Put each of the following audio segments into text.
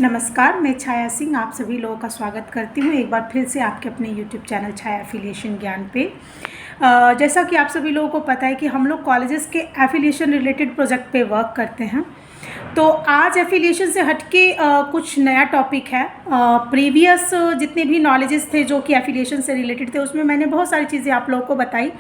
नमस्कार, मैं छाया सिंह आप सभी लोगों का स्वागत करती हूँ एक बार फिर से आपके अपने YouTube चैनल छाया एफिलिएशन ज्ञान पे। जैसा कि आप सभी लोगों को पता है कि हम लोग कॉलेजेस के एफिलिएशन रिलेटेड प्रोजेक्ट पे वर्क करते हैं। तो आज एफिलिएशन से हटके कुछ नया टॉपिक है। प्रीवियस जितने भी नॉलेजेस थे जो कि एफिलिएशन से रिलेटेड थे उसमें मैंने बहुत सारी चीज़ें आप लोगों को बताई।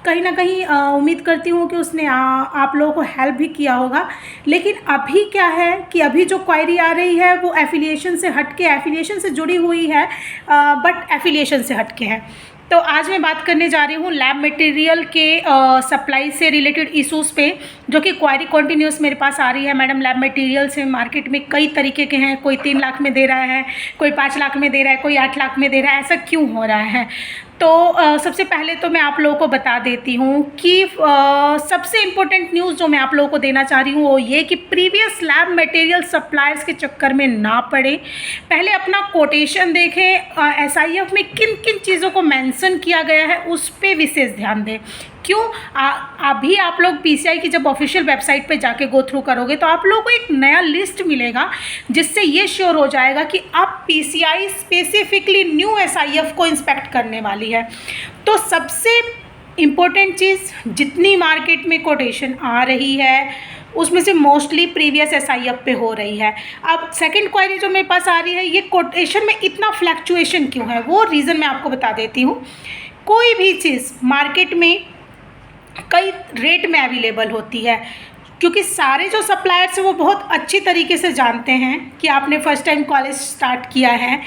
कहीं ना कहीं उम्मीद करती हूँ कि उसने आप लोगों को हेल्प भी किया होगा। लेकिन अभी क्या है कि अभी जो क्वायरी आ रही है वो एफिलिएशन से हटके, एफिलिएशन से जुड़ी हुई है बट एफिलिएशन से हटके है। तो आज मैं बात करने जा रही हूँ लैब मटेरियल के सप्लाई से रिलेटेड इश्यूज़ पे, जो कि क्वायरी कंटिन्यूस मेरे पास आ रही है। मैडम लैब मटेरियल से मार्केट में कई तरीके के हैं, कोई 3 लाख में दे रहा है, कोई 5 लाख में दे रहा है, कोई 8 लाख में दे रहा है, ऐसा क्यों हो रहा है। तो सबसे पहले तो मैं आप लोगों को बता देती हूँ कि सबसे इम्पोर्टेंट न्यूज़ जो मैं आप लोगों को देना चाह रही हूँ वो ये कि प्रीवियस लैब मटेरियल सप्लायर्स के चक्कर में ना पड़े। पहले अपना कोटेशन देखें, SIF में किन किन चीज़ों को मेंशन किया गया है उस पर विशेष ध्यान दें। क्यों? अभी आप लोग PCI की जब ऑफिशियल वेबसाइट पे जाके गो थ्रू करोगे तो आप लोगों को एक नया लिस्ट मिलेगा जिससे ये श्योर हो जाएगा कि अब PCI स्पेसिफिकली न्यू SIF को इंस्पेक्ट करने वाली है। तो सबसे इम्पोर्टेंट चीज़, जितनी मार्केट में कोटेशन आ रही है उसमें से मोस्टली प्रीवियस SIF पे हो रही है। अब सेकंड क्वायरी जो मेरे पास आ रही है, ये कोटेशन में इतना फ्लैक्चुएशन क्यों है, वो रीज़न मैं आपको बता देती हूँ। कोई भी चीज़ मार्केट में कई रेट में अवेलेबल होती है, क्योंकि सारे जो सप्लायर्स हैं वो बहुत अच्छी तरीके से जानते हैं कि आपने फर्स्ट टाइम कॉलेज स्टार्ट किया है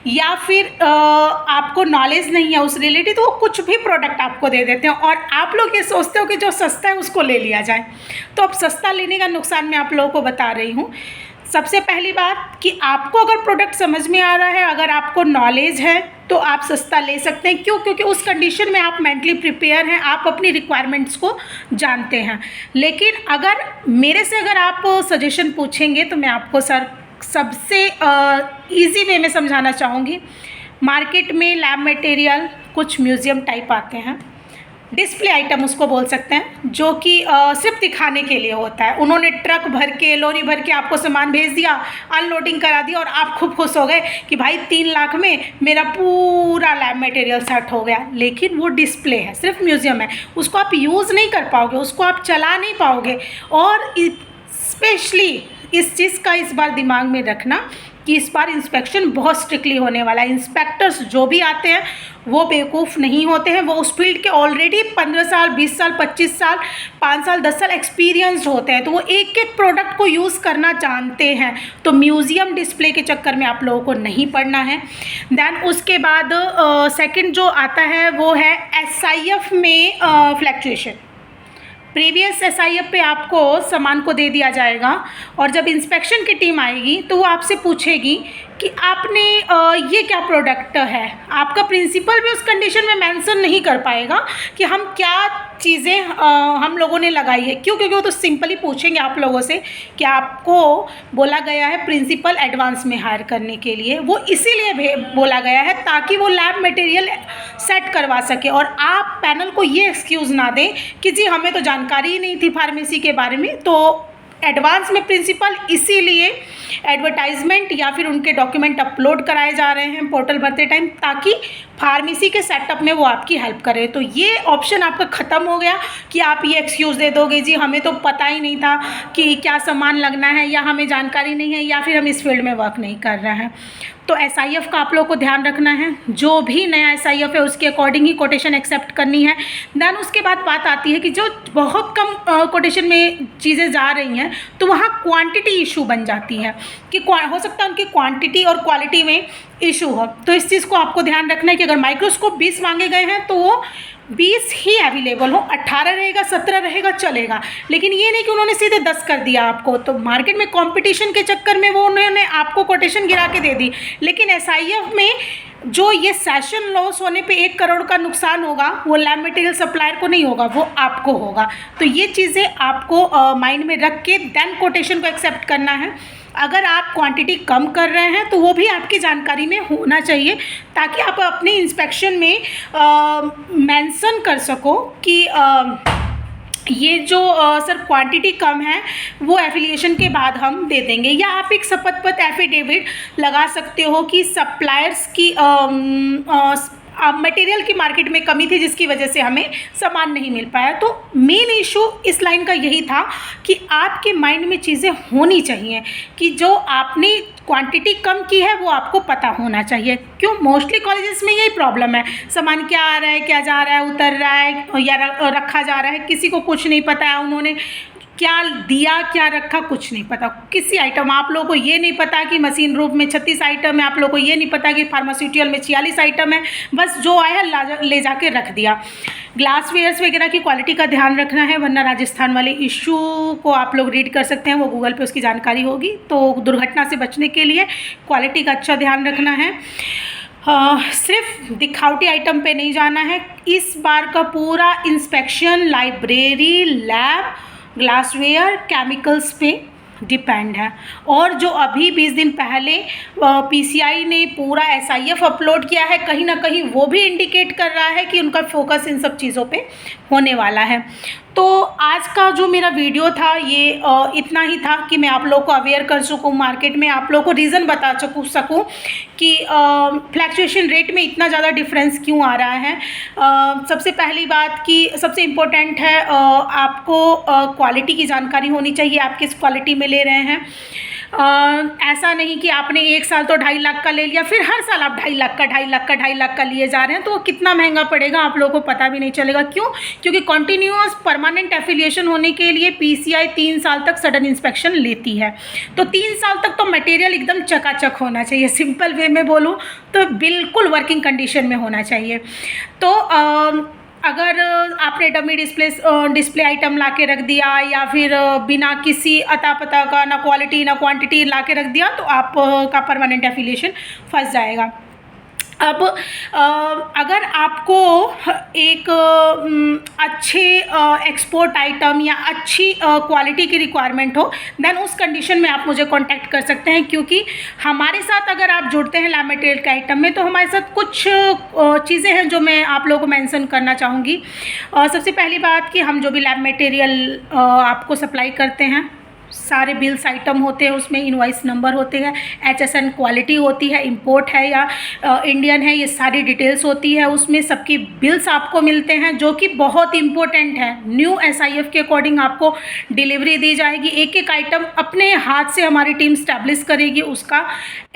या फिर आपको नॉलेज नहीं है उस रिलेटेड, तो वो कुछ भी प्रोडक्ट आपको दे देते हैं और आप लोग ये सोचते हो कि जो सस्ता है उसको ले लिया जाए। तो अब सस्ता लेने का नुकसान मैं आप लोगों को बता रही हूँ। सबसे पहली बात कि आपको अगर प्रोडक्ट समझ में आ रहा है, अगर आपको नॉलेज है तो आप सस्ता ले सकते हैं। क्यों? क्योंकि उस कंडीशन में आप मेंटली प्रिपेयर हैं, आप अपनी रिक्वायरमेंट्स को जानते हैं। लेकिन अगर मेरे से अगर आप सजेशन पूछेंगे तो मैं आपको सबसे इजी वे में समझाना चाहूँगी। मार्केट में लैब मटेरियल कुछ म्यूज़ियम टाइप आते हैं, डिस्प्ले आइटम उसको बोल सकते हैं, जो कि सिर्फ दिखाने के लिए होता है। उन्होंने ट्रक भर के, लॉरी भर के आपको सामान भेज दिया, अनलोडिंग करा दिया और आप खूब खुश हो गए कि भाई 3 लाख में मेरा पूरा लैब मटेरियल सेट हो गया। लेकिन वो डिस्प्ले है, सिर्फ म्यूज़ियम है, उसको आप यूज़ नहीं कर पाओगे, उसको आप चला नहीं पाओगे। और स्पेशली इस चीज़ का इस बार दिमाग में रखना कि इस बार इंस्पेक्शन बहुत स्ट्रिक्टली होने वाला है। इंस्पेक्टर्स जो भी आते हैं वो बेवकूफ़ नहीं होते हैं, वो उस फील्ड के ऑलरेडी 15 साल, 20 साल, 25 साल, 5 साल, 10 साल एक्सपीरियंस्ड होते हैं, तो वो एक एक प्रोडक्ट को यूज़ करना जानते हैं। तो म्यूज़ियम डिस्प्ले के चक्कर में आप लोगों को नहीं पड़ना है। देन उसके बाद सेकंड जो आता है वो है SIF में फ्लैक्चुएशन। प्रीवियस SIF पे आपको सामान को दे दिया जाएगा और जब इंस्पेक्शन की टीम आएगी तो वो आपसे पूछेगी कि आपने ये क्या प्रोडक्ट है। आपका प्रिंसिपल भी उस कंडीशन में मेंशन नहीं कर पाएगा कि हम क्या चीज़ें हम लोगों ने लगाई है। क्यों? क्योंकि वो तो सिंपली पूछेंगे आप लोगों से कि आपको बोला गया है प्रिंसिपल एडवांस में हायर करने के लिए। वो इसीलिए बोला गया है ताकि वो लैब मटेरियल सेट करवा सके और आप पैनल को ये एक्सक्यूज़ ना दें कि जी हमें तो जानकारी ही नहीं थी फार्मेसी के बारे में। तो एडवांस में प्रिंसिपल इसीलिए एडवर्टाइजमेंट या फिर उनके डॉक्यूमेंट अपलोड कराए जा रहे हैं पोर्टल भरते टाइम, ताकि फार्मेसी के सेटअप में वो आपकी हेल्प करे। तो ये ऑप्शन आपका ख़त्म हो गया कि आप ये एक्सक्यूज़ दे दोगे जी हमें तो पता ही नहीं था कि क्या सामान लगना है, या हमें जानकारी नहीं है, या फिर हम इस फील्ड में वर्क नहीं कर रहे हैं। तो SIF का आप लोग को ध्यान रखना है, जो भी नया SIF है उसके अकॉर्डिंग ही कोटेशन एक्सेप्ट करनी है। देन उसके बाद बात आती है कि जो बहुत कम कोटेशन में चीज़ें जा रही हैं तो वहाँ क्वांटिटी इशू बन जाती है कि हो सकता है उनकी क्वांटिटी और क्वालिटी में इशू हो। तो इस चीज़ को आपको ध्यान रखना है कि अगर माइक्रोस्कोप 20 मांगे गए हैं तो वो 20 ही अवेलेबल हो, 18 रहेगा, 17 रहेगा चलेगा, लेकिन ये नहीं कि उन्होंने सीधे 10 कर दिया आपको। तो मार्केट में कंपटीशन के चक्कर में वो उन्होंने आपको कोटेशन गिरा के दे दी। लेकिन SIF में जो ये सेशन लॉस होने पे 1 करोड़ का नुकसान होगा वो लैब मटेरियल सप्लायर को नहीं होगा, वो आपको होगा। तो ये चीज़ें आपको माइंड में रख के देन कोटेशन को एक्सेप्ट करना है। अगर आप क्वांटिटी कम कर रहे हैं तो वो भी आपकी जानकारी में होना चाहिए, ताकि आप अपनी इंस्पेक्शन में मेंशन कर सको कि ये जो सर क्वांटिटी कम है वो एफिलिएशन के बाद हम दे देंगे, या आप एक शपथ पत्र एफिडेविट लगा सकते हो कि सप्लायर्स की मटेरियल की मार्केट में कमी थी जिसकी वजह से हमें सामान नहीं मिल पाया। तो मेन इशू इस लाइन का यही था कि आपके माइंड में चीज़ें होनी चाहिए कि जो आपने क्वांटिटी कम की है वो आपको पता होना चाहिए। क्यों? मोस्टली कॉलेजेस में यही प्रॉब्लम है, सामान क्या आ रहा है, क्या जा रहा है, उतर रहा है या रखा जा रहा है, किसी को कुछ नहीं पता है उन्होंने क्या दिया क्या रखा कुछ नहीं पता। किसी आइटम आप लोगों को ये नहीं पता कि मशीन रूप में 36 आइटम है, आप लोगों को ये नहीं पता कि फार्मास्यूटिकल में 46 आइटम है, बस जो आया ले जाके रख दिया। ग्लास वेयर्स वगैरह की क्वालिटी का ध्यान रखना है, वरना राजस्थान वाले इशू को आप लोग रीड कर सकते हैं, वो गूगल पे उसकी जानकारी होगी। तो दुर्घटना से बचने के लिए क्वालिटी का अच्छा ध्यान रखना है। सिर्फ दिखावटी आइटम पे नहीं जाना है। इस बार का पूरा inspection library, lab, glassware, chemicals पे डिपेंड है। और जो अभी 20 दिन पहले पीसीआई ने पूरा एसआईएफ अपलोड किया है, कहीं ना कहीं वो भी इंडिकेट कर रहा है कि उनका फोकस इन सब चीज़ों पे होने वाला है। तो आज का जो मेरा वीडियो था ये इतना ही था कि मैं आप लोगों को अवेयर कर सकूँ, मार्केट में आप लोगों को रीज़न बता सकूँ कि फ्लैक्चुएशन रेट में इतना ज़्यादा डिफरेंस क्यों आ रहा है। सबसे पहली बात कि सबसे इम्पोर्टेंट है आपको क्वालिटी की जानकारी होनी चाहिए, आप किस क्वालिटी में ले रहे हैं। ऐसा नहीं कि आपने एक साल तो 2.5 लाख का ले लिया, फिर हर साल आप 2.5 लाख का लिए जा रहे हैं, तो वो कितना महंगा पड़ेगा आप लोगों को पता भी नहीं चलेगा। क्यों? क्योंकि कॉन्टीन्यूअस परमानेंट एफिलिएशन होने के लिए पीसीआई 3 साल तक सडन इंस्पेक्शन लेती है। तो 3 साल तक तो मटेरियल एकदम चकाचक होना चाहिए, सिंपल वे में बोलूँ तो बिल्कुल वर्किंग कंडीशन में होना चाहिए। तो अगर आपने डमी डिस्प्ले आइटम ला के रख दिया या फिर बिना किसी अता पता का, ना क्वालिटी ना क्वांटिटी ला के रख दिया, तो आपका परमानेंट एफिलिएशन फंस जाएगा। अब अगर आपको एक अच्छे एक्सपोर्ट आइटम या अच्छी क्वालिटी की रिक्वायरमेंट हो, देन उस कंडीशन में आप मुझे कांटेक्ट कर सकते हैं। क्योंकि हमारे साथ अगर आप जुड़ते हैं लैब मटेरियल के आइटम में, तो हमारे साथ कुछ चीज़ें हैं जो मैं आप लोगों को मेंशन करना चाहूँगी। सबसे पहली बात कि हम जो भी लैब मटेरियल आपको सप्लाई करते हैं, सारे बिल्स आइटम होते हैं, उसमें इनवॉइस नंबर होते हैं, HSN क्वालिटी होती है, इंपोर्ट है या इंडियन है, ये सारी डिटेल्स होती है। उसमें सबकी बिल्स आपको मिलते हैं, जो कि बहुत इंपॉर्टेंट है। न्यू SIF के अकॉर्डिंग आपको डिलीवरी दी जाएगी। एक एक आइटम अपने हाथ से हमारी टीम स्टैब्लिश करेगी, उसका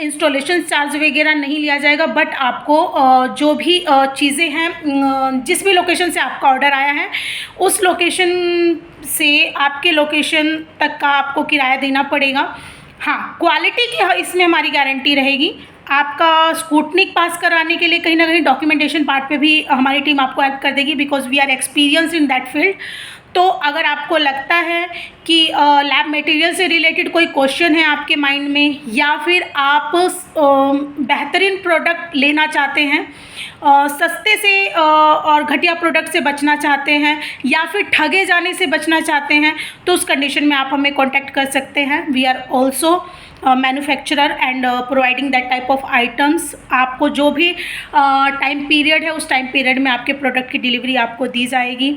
इंस्टॉलेशन चार्ज वगैरह नहीं लिया जाएगा। बट आपको जो भी चीज़ें हैं, जिस भी लोकेशन से आपका ऑर्डर आया है, उस लोकेशन से आपके लोकेशन तक का आपको किराया देना पड़ेगा। हाँ, क्वालिटी की इसमें हमारी गारंटी रहेगी। आपका स्कूटनिक पास कराने के लिए कहीं ना कहीं डॉक्यूमेंटेशन पार्ट पे भी हमारी टीम आपको हेल्प कर देगी, because we are experience in that field. तो अगर आपको लगता है कि लैब मटेरियल से रिलेटेड कोई क्वेश्चन है आपके माइंड में, या फिर आप बेहतरीन प्रोडक्ट लेना चाहते हैं, सस्ते से और घटिया प्रोडक्ट से बचना चाहते हैं, या फिर ठगे जाने से बचना चाहते हैं, तो उस कंडीशन में आप हमें कांटेक्ट कर सकते हैं। We are also manufacturer and providing that type of items. आपको जो भी टाइम पीरियड है, उस टाइम पीरियड में आपके प्रोडक्ट की डिलीवरी आपको दी जाएगी।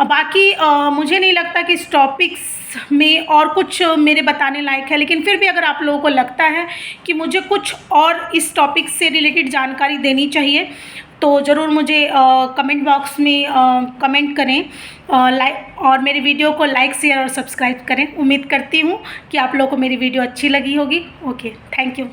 बाकी मुझे नहीं लगता कि इस टॉपिक्स में और कुछ मेरे बताने लायक है, लेकिन फिर भी अगर आप लोगों को लगता है कि मुझे कुछ और इस टॉपिक से रिलेटेड जानकारी देनी चाहिए, तो ज़रूर मुझे कमेंट बॉक्स में कमेंट करें, और मेरे वीडियो को लाइक, शेयर और सब्सक्राइब करें। उम्मीद करती हूँ कि आप लोगों को मेरी वीडियो अच्छी लगी होगी। Okay, thank you.